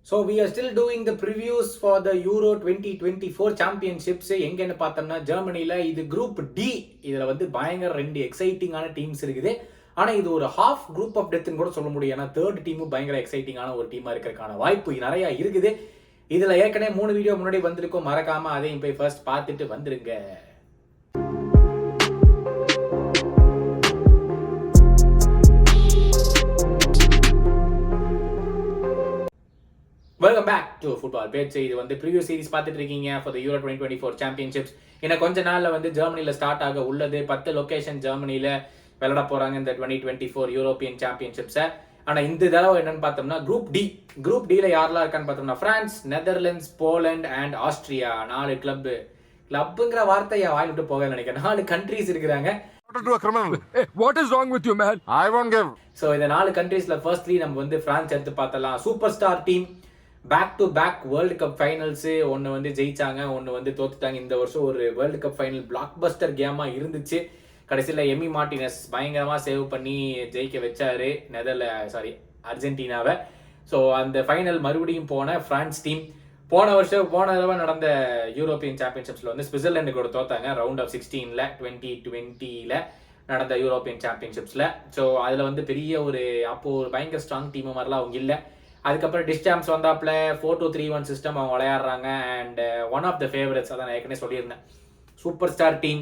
So we are still doing the previews for the Euro 2024 Championships. எங்கன்னு பார்த்தோம்னா ஜெர்மனில இது group D. இதுல வந்து பயங்கர ரெண்டு எக்ஸைட்டிங்கான டீம்ஸ் இருக்குது. ஆனா இது ஒரு ஹாஃப் குரூப் ஆஃப் டெத்னு கூட சொல்ல முடியும். ஏன்னா தேர்ட் டீமும் பயங்கர எக்ஸைட்டிங்கான ஒரு டீமா இருக்கிறதுக்கான வாய்ப்பு நிறைய இருக்குது. இதுல ஏற்கனவே 3 வீடியோ முன்னாடி வந்திருக்கோம், மறக்காம அதையும் போய் ஃபர்ஸ்ட் பார்த்துட்டு வந்துருங்க. Welcome back to football patch. இது வந்து ப்ரீவியூ சீரிஸ் பார்த்துட்டு இருக்கீங்க ஃபார் த யூரோ 2024 சாம்பியன்ஷிப்ஸ். இன்னும் கொஞ்ச நாள்ல வந்து ஜெர்மனில ஸ்டார்ட் ஆக உள்ளது. 10 லொகேஷன் ஜெர்மனில விளையாட போறாங்க இந்த 2024 யூரோப்பியன் சாம்பியன்ஷிப்ஸை. ஆனா இந்த தடவை என்னன்னு பார்த்தோம்னா குரூப் டில யாரெல்லாம் இருக்கான்னு பார்த்தோம்னா France, Netherlands, Poland and Austria. 4 கிளப்புங்கிற வார்த்தையை வாய் விட்டு போக நினைக்கிறேன். 4 கண்ட்ரீஸ் இருக்கிறாங்க. What is wrong with you, man? I won't give. So இந்த 4 கண்ட்ரீஸ்ல ஃபர்ஸ்ட்லி நம்ம வந்து பிரான்ஸ் எடுத்து பார்த்தலாம். Super star team, back to back world cup finals. ஒன்று வந்து ஜெயிச்சாங்க, ஒன்று வந்து தோத்துட்டாங்க. இந்த வருஷம் ஒரு world cup final blockbuster கேமா இருந்துச்சு. கடைசியில் எமி மார்டினஸ் பயங்கரமாக சேவ் பண்ணி ஜெயிக்க வச்சாரு அர்ஜென்டினாவை. ஸோ அந்த ஃபைனல் மறுபடியும் போன பிரான்ஸ் டீம் போன தடவை நடந்த யூரோப்பியன் சாம்பியன்ஷிப்ஸ்ல வந்து சுவிட்சர்லாந்து கூட தோத்தாங்க ரவுண்ட் ஆஃப் 16ல 2020ல நடந்த யூரோப்பியன் சாம்பியன்ஷிப்ஸ்ல. ஸோ அதில் வந்து பெரிய அப்போ ஒரு பயங்கர ஸ்ட்ராங் டீம் மாதிரிலாம் அவங்க இல்லை. அதுக்கப்புறம் டிஸ்டாம்ஸ் வந்தாப்புல 4-2-3-1 சிஸ்டம் அவங்க விளையாடுறாங்க. And one of the favourites, அதான் நான் ஏற்கனவே சொல்லியிருந்தேன், சூப்பர் ஸ்டார் டீம்.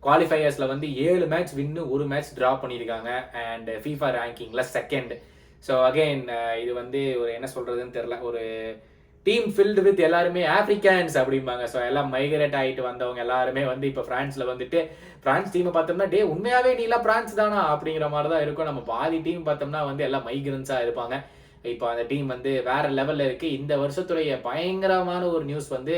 குவாலிஃபயர்ஸ்ல வந்து 7 மேட்ச் வின்னு 1 மேட்ச் டிரா பண்ணியிருக்காங்க. அண்ட் FIFA ரேங்கிங்ல செகண்ட். ஸோ அகெயின் இது வந்து என்ன சொல்றதுன்னு தெரியல, ஒரு டீம் ஃபில்டு வித் எல்லாருமே ஆப்பிரிக்கன்ஸ் அப்படிம்பாங்க. ஸோ எல்லாம் மைக்ரேட் ஆகிட்டு வந்தவங்க எல்லாருமே வந்து இப்போ பிரான்ஸ்ல வந்துட்டு பிரான்ஸ் டீமை பார்த்தோம்னா உண்மையாவே நீலாம் பிரான்ஸ் தானா அப்படிங்கிற மாதிரி தான் இருக்கும். நம்ம பாதி டீம் பார்த்தோம்னா வந்து எல்லாம் மைக்ரன்ஸா இருப்பாங்க. இப்போ அந்த டீம் வந்து வேற லெவல்ல இருக்கு. இந்த வருஷத்துடைய பயங்கரமான ஒரு நியூஸ் வந்து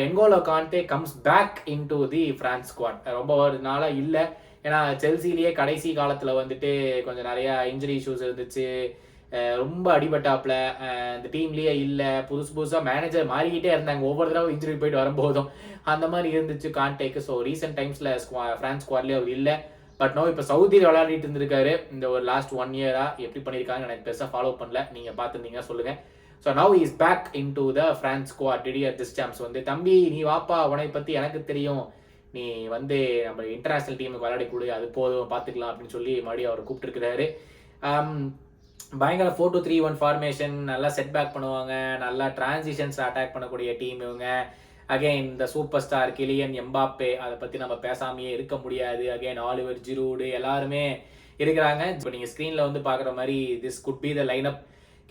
N'Golo Kante comes back into the France squad. ரொம்ப ஒரு நாளா இல்லை, ஏன்னா செல்சிலேயே கடைசி காலத்துல வந்துட்டு கொஞ்சம் நிறைய இன்ஜுரி இஷ்யூஸ் இருந்துச்சு, ரொம்ப அடிபட்டாப்ல. இந்த டீம்லயே இல்லை, புதுசா மேனேஜர் மாறிக்கிட்டே இருந்தாங்க ஒவ்வொரு தடவை இன்ஜுரி போயிட்டு வரும்போதும். அந்த மாதிரி இருந்துச்சு கான்டேக்கு. ஸோ ரீசெண்ட் டைம்ஸ்ல பிரான்ஸ் ஸ்குவாட்லேயே அவர் இல்லை. பட் நோ இப்போ சவுதியில் விளையாடிட்டு இருந்திருக்காரு இந்த ஒரு லாஸ்ட் 1 இயரா. எப்படி பண்ணியிருக்காங்க எனக்கு பெருசாக ஃபாலோ பண்ணல, நீங்க பார்த்துருந்தீங்கன்னா சொல்லுங்க. So now is back in to the France squad. Didier Deschamps வந்து, தம்பி நீ வாப்பா, உன்னை பத்தி எனக்கு தெரியும், நீ வந்து நம்ம இன்டர்நேஷனல் டீமுக்கு விளையாடி கொடு, அது போதும் பார்த்துக்கலாம் அப்படின்னு சொல்லி மறுபடியும் அவர் கூப்பிட்டுருக்கிறாரு. பயங்கர 4-2-3-1 ஃபார்மேஷன், நல்லா செட் பேக் பண்ணுவாங்க, நல்லா டிரான்சிஷன்ஸ் அட்டாக் பண்ணக்கூடிய டீம் இவங்க. அகைன் இந்த சூப்பர் ஸ்டார் கிலியன் எம்பாப்பே, அதை பற்றி நம்ம பேசாமையே இருக்க முடியாது. அகைன் ஆலிவர் ஜிரூடு எல்லாருமே இருக்கிறாங்க. இப்போ நீங்கள் ஸ்க்ரீனில் வந்து பார்க்குற மாதிரி this could be the line up.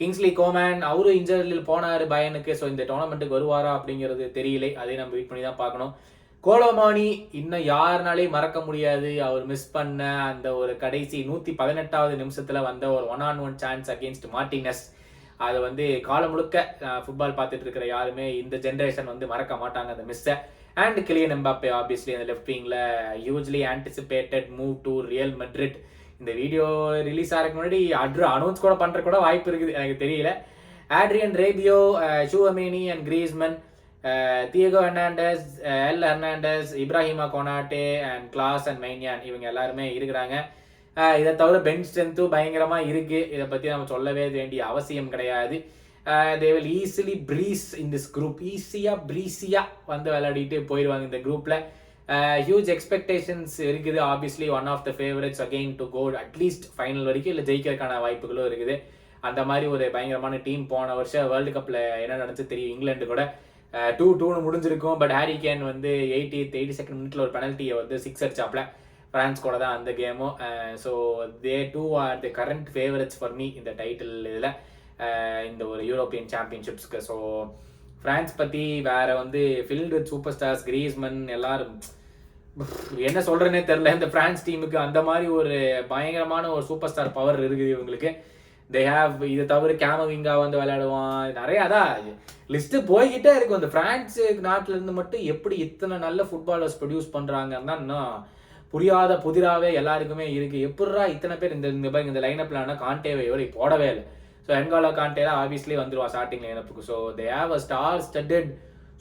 Kingsley Coman அவரும் இன்ஜரியில் போனார் பயனுக்கு. ஸோ இந்த டோர்னமெண்ட்டுக்கு வருவாரா அப்படிங்கிறது தெரியல, அதே நம்ம வெயிட் பண்ணி தான் பார்க்கணும். கோலோமானி இன்னும் யாருனாலையும் மறக்க முடியாது. அவர் மிஸ் பண்ண அந்த ஒரு கடைசி 118வது நிமிஷத்துல வந்த ஒரு 1-on-1 சான்ஸ் அகேன்ஸ்ட் மார்டினஸ். அது வந்து காலம் முழுக்க ஃபுட்பால் பார்த்துட்டு இருக்கிற யாருமே இந்த ஜென்ரேஷன் வந்து மறக்க மாட்டாங்க அந்த மிஸ்ஸை. அண்ட் கிலியன் எம்பாப்பே ஆப்வியஸ்லி அந்த லெஃப்ட் விங்ல hugely anticipated move to Real Madrid. இந்த வீடியோ ரிலீஸ் ஆகிறதுக்கு முன்னாடி அனௌன்ஸ் கூட பண்ற கூட வாய்ப்பு இருக்குது, எனக்கு தெரியல. Adrien Rabiot, Tchouameni and Griezmann, Theo Hernandez, L Hernandez, Ibrahima Konate and Clauss and மைன்யான், இவங்க எல்லாருமே இருக்கிறாங்க. இதை தவிர பெஞ்ச் ஸ்ட்ரென்த்தும் பயங்கரமா இருக்கு. இதை பத்தி நம்ம சொல்லவே வேண்டிய அவசியம் கிடையாது. They will easily breeze in this group. ப்ரீஸியா வந்து விளையாடிட்டு போயிடுவாங்க இந்த குரூப்ல. ஹியூஜ் எக்ஸ்பெக்டேஷன்ஸ் இருக்குது. Obviously one of the favourites again to go at least final வரைக்கும், இல்லை ஜெயிக்கிறதுக்கான வாய்ப்புகளும் இருக்குது. அந்த மாதிரி ஒரு பயங்கரமான டீம். போன வருஷம் வேர்ல்டு கப்ல என்ன நடந்துச்சு தெரியும், இங்கிலாந்து கூட 2-2 முடிஞ்சிருக்கும். பட் ஹாரி கேன் வந்து 82nd மினிட்ல ஒரு பெனல்ட்டியை வந்து 6 அடிச்சாப்ல. பிரான்ஸ் கூட தான் அந்த கேமும். So they two are the current favourites for me இந்த டைட்டில் இதில், இந்த ஒரு யூரோப்பியன் சாம்பியன்ஷிப்ஸ்க்கு. ஸோ பிரான்ஸ் பற்றி வேற வந்து filled with super stars, Griezmann எல்லாரும் என்ன சொல்றேன்னே தெரியல. இந்த பிரான்ஸ் டீமுக்கு அந்த மாதிரி ஒரு பயங்கரமான ஒரு சூப்பர் ஸ்டார் பவர் இருக்குது இவங்களுக்கு. தே ஹேவ் இதை தவிர கேமவிங்கா வந்து விளையாடுவான், நிறைய அதான் லிஸ்ட் போய்கிட்டே இருக்கும். இந்த பிரான்ஸ் நாட்டில இருந்து மட்டும் எப்படி இத்தனை நல்ல ஃபுட்பாலர்ஸ் ப்ரொடியூஸ் பண்றாங்கன்னா இன்னும் புரியாத புதிராவே எல்லாருக்குமே இருக்கு. எப்படா இத்தனை பேர் இந்த லைனப்ல கான்டேவை போடவே இல்லை. ஸோ என்கோலோ கான்டே தான் ஆப்வியஸ்லி வந்துருவா ஸ்டார்டிங் லைனப்புக்கு. So they have a star studded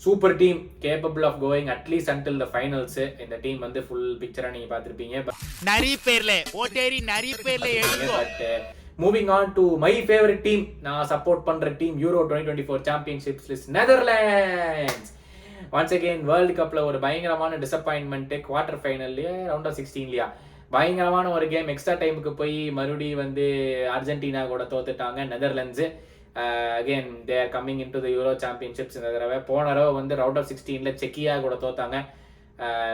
super team capable of going at least until the finals. இந்த டீம் வந்து ஃபுல் பிக்சரா நீங்க பார்த்திருப்பீங்க. நிறைய பேர்ல ஓட்டேரி நிறைய பேர்ல but moving on to my favourite team, நான் சப்போர்ட் பண்ற team Euro 2024 championships list Netherlands. Once again world கப்ல ஒரு பயங்கரமான டிசப்பாயின்மெண்ட். குவார்டர் ஃபைனல்லையே ரவுண்ட் ஆஃப் 16 பயங்கரமான ஒரு கேம், எக்ஸ்ட்ரா டைமுக்கு போய் மறுபடியும் வந்து அர்ஜென்டினா கூட தோத்துட்டாங்க Netherlands. Again they are coming in to the Euro championships. இந்த தடவை போன தடவை வந்து ரவுண்ட் ஆஃப் 16 செக்கியா கூட தோத்தாங்க.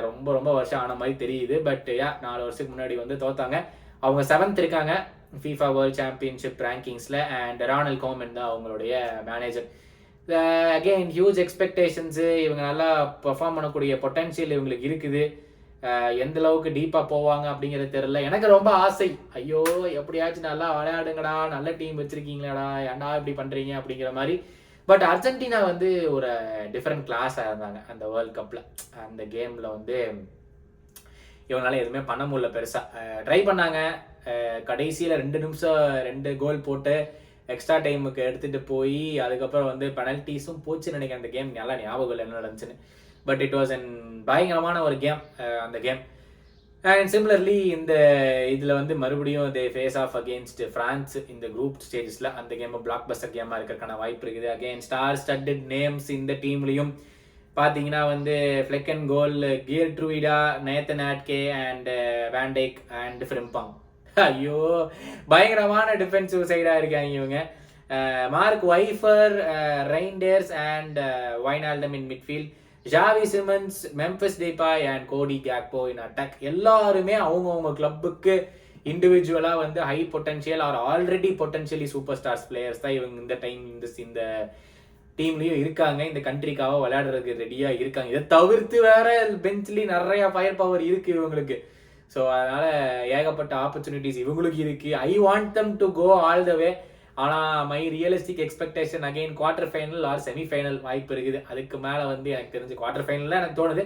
ரொம்ப ரொம்ப வருஷம் ஆன மாதிரி தெரியுது. பட் 4 வருஷத்துக்கு முன்னாடி வந்து தோத்தாங்க. அவங்க 7th இருக்காங்க FIFA வேர்ல்ட் சாம்பியன்ஷிப் ரேங்கிங்ஸில். அண்ட் ரானல் கோமன் தான் அவங்களுடைய மேனேஜர். அகெயின் ஹியூஜ் எக்ஸ்பெக்டேஷன்ஸு, இவங்க நல்லா பெர்ஃபார்ம் பண்ணக்கூடிய பொட்டன்ஷியல் இவங்களுக்கு இருக்குது. எந்த அளவுக்கு டீப்பாக போவாங்க அப்படிங்கிறது தெரியல. எனக்கு ரொம்ப ஆசை, ஐயோ எப்படியாச்சும் நல்லா விளையாடுங்கடா, நல்ல டீம் வச்சிருக்கீங்களாடா, ஏன்டா இப்படி பண்ணுறீங்க அப்படிங்கிற மாதிரி. பட் அர்ஜென்டினா வந்து ஒரு டிஃப்ரெண்ட் கிளாஸாக இருந்தாங்க அந்த வேர்ல்ட் கப்பில். அந்த கேமில் வந்து இவங்களால எதுவுமே பண்ண முடியல. பெருசாக ட்ரை பண்ணாங்க. கடைசியில் 2 நிமிஷம் 2 கோல் போட்டு எக்ஸ்ட்ரா டைமுக்கு எடுத்துகிட்டு போய் அதுக்கப்புறம் வந்து பெனல்ட்டிஸும் போச்சுன்னு நினைக்கிறேன். அந்த கேம் நல்லா ஞாபகம் இல்லை என்ன நடந்துச்சுன்னு. பட் இட் வாஸ் அன் பயங்கரமான ஒரு கேம் அந்த கேம். அண்ட் சிமிலர்லி இந்த இதில் வந்து மறுபடியும் they face off against France இந்த குரூப் ஸ்டேஜஸில். அந்த கேம் பிளாக் பஸ்டர் கேமாக இருக்கிறதுக்கான வாய்ப்பு இருக்குது. அகெயின் ஸ்டார் ஸ்டட்டட் நேம்ஸ் இந்த டீம்லையும் பார்த்தீங்கன்னா வந்து Flekken goal, Geertruida, Nathan Ake and van Dijk and Frimpong. ஐயோ பயங்கரமான டிஃபென்சிவ் சைடாக இருக்காங்க இவங்க. Mark Wieffer, Reijnders and Wijnaldum in midfield, Xavi Simons, Memphis Depay and Cody Gakpo in attack. எல்லாருமே அவங்கவுங்க கிளப்புக்கு இண்டிவிஜுவலாக வந்து high potential or already potentially super stars players தான் இவங்க இந்த டைம் இந்த டீம்லேயும் இருக்காங்க. இந்த கண்ட்ரிக்காக விளையாடுறதுக்கு ரெடியாக இருக்காங்க. இதை தவிர்த்து வேற பெஞ்ச்லேயும் நிறையா ஃபயர் பவர் இருக்குது இவங்களுக்கு. ஸோ அதனால் ஏகப்பட்ட ஆப்பர்ச்சுனிட்டிஸ் இவங்களுக்கு இருக்குது. I want them to go all the way. ஆனால் my realistic expectation again quarter final or semifinal வாய்ப்பு இருக்குது. அதுக்கு மேலே வந்து எனக்கு தெரிஞ்சு குவார்டர் ஃபைனலில் எனக்கு தோணுது.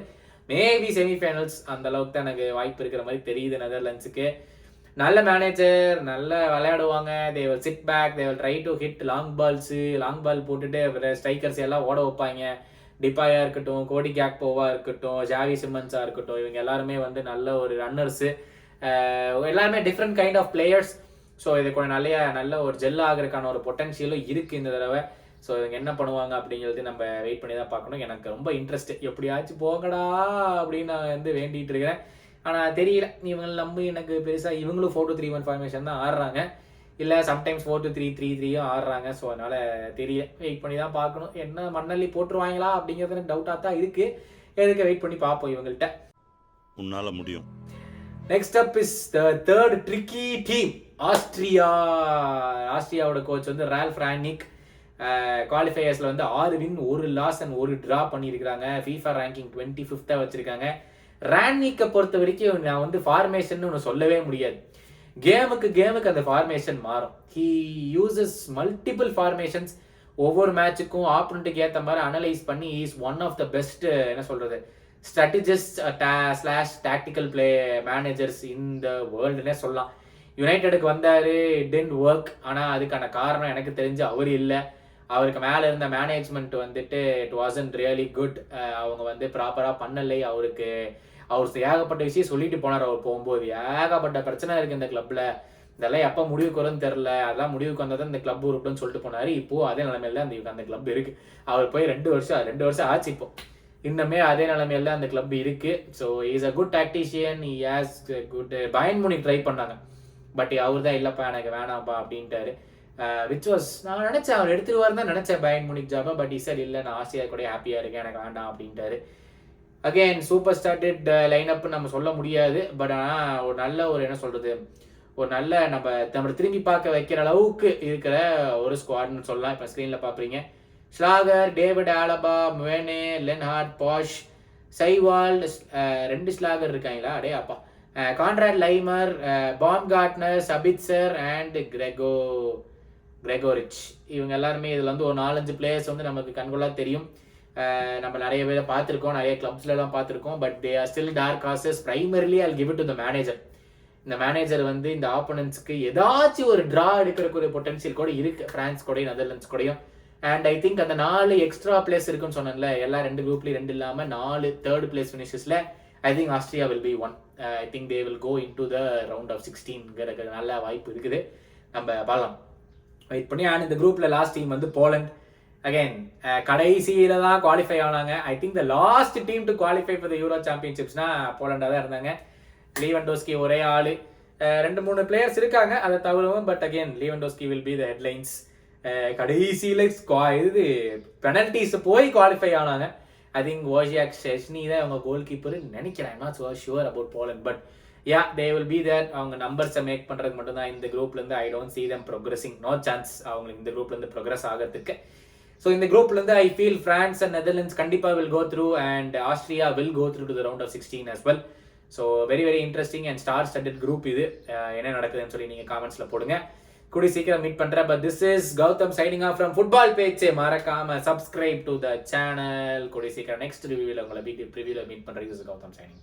மேபி செமிஃபைனல்ஸ் அந்த அளவுக்கு தான் எனக்கு வாய்ப்பு இருக்கிற மாதிரி தெரியுது நெதர்லாண்ட்ஸுக்கு. நல்ல மேனேஜர், நல்ல விளையாடுவாங்க. They will sit back, they will try to hit long ball போட்டுட்டு ஸ்ட்ரைக்கர்ஸ் எல்லாம் ஓட வைப்பாங்க. டிபாயா இருக்கட்டும், கோடி கேக்போவா இருக்கட்டும், ஜாவி சிமன்ஸாக இருக்கட்டும், இவங்க எல்லாருமே வந்து நல்ல ஒரு ரன்னர்ஸு. எல்லாருமே different kind of players. So இது கொஞ்சம் நல்ல ஒரு ஜெல் ஆகிறதுக்கான ஒரு பொட்டன்ஷியலும் இருக்குது இந்த தடவை. ஸோ இவங்க என்ன பண்ணுவாங்க அப்படிங்கிறது நம்ம வெயிட் பண்ணி தான் பார்க்கணும். எனக்கு ரொம்ப இன்ட்ரெஸ்ட், எப்படியாச்சும் போகடா அப்படின்னு நான் வந்து வேண்டிகிட்டு இருக்கிறேன். ஆனால் தெரியல, இவங்க நம்பி எனக்கு பெருசாக இவங்களும் 4-2-3-1 ஃபார்மேஷன் தான் ஆடுறாங்க, இல்லை சம்டைம்ஸ் 4-2-3-3-3 ஆடுறாங்க. ஸோ அதனால் தெரியல, வெயிட் பண்ணி தான் பார்க்கணும். என்ன மண்ணள்ளி போட்டுருவாங்களா அப்படிங்கிறது எனக்கு டவுட்டாக தான் இருக்குது. எதுக்கு வெயிட் பண்ணி பார்ப்போம் இவங்கள்ட்ட. உன்னால் முடியும். Next up is the third tricky team, ஆஸ்ட்ரியாவோட கோச் வந்து ரால்ஃப் ரானிக். குவாலிஃபையர்ஸில் வந்து 6 வின் 1 லாஸ் அண்ட் 1 ட்ரா பண்ணியிருக்கிறாங்க. FIFA ரேங்கிங் 25th வச்சிருக்காங்க. ரானிக்கை பொறுத்த வரைக்கும் நான் வந்து ஃபார்மேஷன் ஒன்று சொல்லவே முடியாது. கேமுக்கு அந்த ஃபார்மேஷன் மாறும். He uses multiple formations. ஒவ்வொரு மேட்சுக்கும் ஆப்போனண்ட்டுக்கு ஏற்ற மாதிரி அனலைஸ் பண்ணி is one of the best என்ன சொல்கிறது ஸ்ட்ராட்டஜிஸ்ட் டாக்டிக்கல் பிளே மேனேஜர்ஸ் இந்த வேர்ல்டுனே சொல்லலாம். யுனைடெடுக்கு வந்தார், இட் டென்ட் ஒர்க். ஆனால் அதுக்கான காரணம் எனக்கு தெரிஞ்சு அவர் இல்லை, அவருக்கு மேலே இருந்த மேனேஜ்மெண்ட் வந்துட்டு இட் வாசன்ட் ரியலி குட். அவங்க வந்து ப்ராப்பராக பண்ணலை. அவர் ஏகப்பட்ட விஷயம் சொல்லிட்டு போனார். அவர் போகும்போது ஏகப்பட்ட பிரச்சனை இருக்குது இந்த கிளப்பில், இதெல்லாம் எப்போ முடிவுக்கு வரும்னு தெரில, அதெல்லாம் முடிவுக்கு வந்தால் தான் இந்த கிளப் உருப்புன்னு சொல்லிட்டு போனார். இப்போது அதே நிலைமையில அந்த கிளப் இருக்குது. அவர் போய் 2 வருஷம் ஆச்சு. இப்போ இன்னுமே அதே நிலைமையில அந்த கிளப் இருக்குது. So is a good tactician, he has good. பயன் முனிக் ட்ரை பண்ணாங்க, பட் அவர் தான் இல்லைப்பா எனக்கு வேணாம்ப்பா அப்படின்ட்டாரு. விச் வாஸ் நான் நினச்சேன் அவர் எடுத்துருவார் தான் நினச்சேன் பயன் முனிக் ஜாபை. பட் சார் இல்லை, நான் ஆசையாக கூட ஹாப்பியாக இருக்கேன், எனக்கு வேண்டாம் அப்படின்ட்டாரு. அகெயின் சூப்பர் ஸ்டார்டட் லைனப் நம்ம சொல்ல முடியாது. பட் ஆனால் ஒரு நல்ல ஒரு என்ன சொல்கிறது ஒரு நல்ல நம்ம திரும்பி பார்க்க வைக்கிற அளவுக்கு இருக்கிற ஒரு ஸ்குவாட்னு சொல்லலாம். இப்போ ஸ்க்ரீனில் பார்க்குறீங்க. ஸ்லாகர், டேவிட் ஆலபா, முவேனே, லென்ஹார்ட், பாஷ், சைவால்ட், 2 ஸ்லாகர் இருக்காங்களா அடே அப்பா, கான்ராட் லைமர், பாம்கார்ட்னர், சபிட்சர் அண்ட் கிரெகோரிச். இவங்க எல்லாருமே இதில் வந்து ஒரு 4-5 பிளேயர்ஸ் வந்து நமக்கு கண்கொள்ளா தெரியும். நம்ம நிறைய பேரை பார்த்துருக்கோம், நிறைய கிளப்ஸ்லாம் பார்த்துருக்கோம். But they are still dark horses. Primarily I give it to the manager. இந்த மேனேஜர் வந்து இந்த ஆப்போனன்ட்ஸ்க்கு ஏதாச்சும் ஒரு ட்ரா எடுக்கிறதுக்கு ஒரு பொட்டன்ஷியல் கூட இருக்குது, ஃப்ரான்ஸ் கூடயும் நெதர்லாண்ட்ஸ் கூடயும். அண்ட் ஐ திங்க் அந்த 4 எக்ஸ்ட்ரா பிளேஸ் இருக்குன்னு சொன்னேன்ல, எல்லா 2 குரூப்லேயும் 2 இல்லாமல் 4 3rd பிளேஸ் ஃபினிஷஸில் I think Austria will be 1. I think they will go in to the round of 16ங்கிறதுக்கு நல்ல வாய்ப்பு இருக்குது. நம்ம பார்க்கலாம் வெயிட் பண்ணி. அண்ட் இந்த குரூப்ல லாஸ்ட் டீம் வந்து போலண்ட். அகைன் கடைசியில தான் குவாலிஃபை ஆனாங்க. I think the last team to qualify for the Euro சாம்பியன்ஷிப்ஸ்னா போலண்டாக தான் இருந்தாங்க. லீவன்டோஸ்கி ஒரே ஆள், 2-3 பிளேயர்ஸ் இருக்காங்க அதை தவிரவும். But again Lewandowski will be the headlines. கடைசியில் இது பெனல்டிஸ் போய் குவாலிஃபை ஆனாங்க. ஐ திங்க் ஓஷியாக் ஷெஸ்னி தான் அவங்க கோல் கீப்பர் நினைக்கிறேன். Not so sure about Poland. But yeah they will be there. அவங்க நம்பர்ஸை மேக் பண்ணுறதுக்கு மட்டும்தான் இந்த குரூப்லேருந்து. I don't see them progressing. No chance அவங்களுக்கு இந்த குரூப்லேருந்து ப்ரோக்ரஸ் ஆகிறதுக்கு. ஸோ இந்த குரூப்லேருந்து I feel France and Netherlands கண்டிப்பாக will go through and Austria will go through to the round of 16 as well. So very very interesting and star studded group இது. என்ன நடக்குதுன்னு சொல்லி நீங்கள் காமெண்ட்ஸில் போடுங்க. கூடி சீக்கிரம் மீட் பண்ணுறேன். But this is Gautham signing off from football page. மறக்காம சப்ஸ்கிரைப் டு த சேனல். கூடி சீக்கிரம் நெக்ஸ்ட் ரிவ்யூவில் உங்களை ப்ரிவியூவில் மீட் பண்ணுறேன். This is Gautham signing.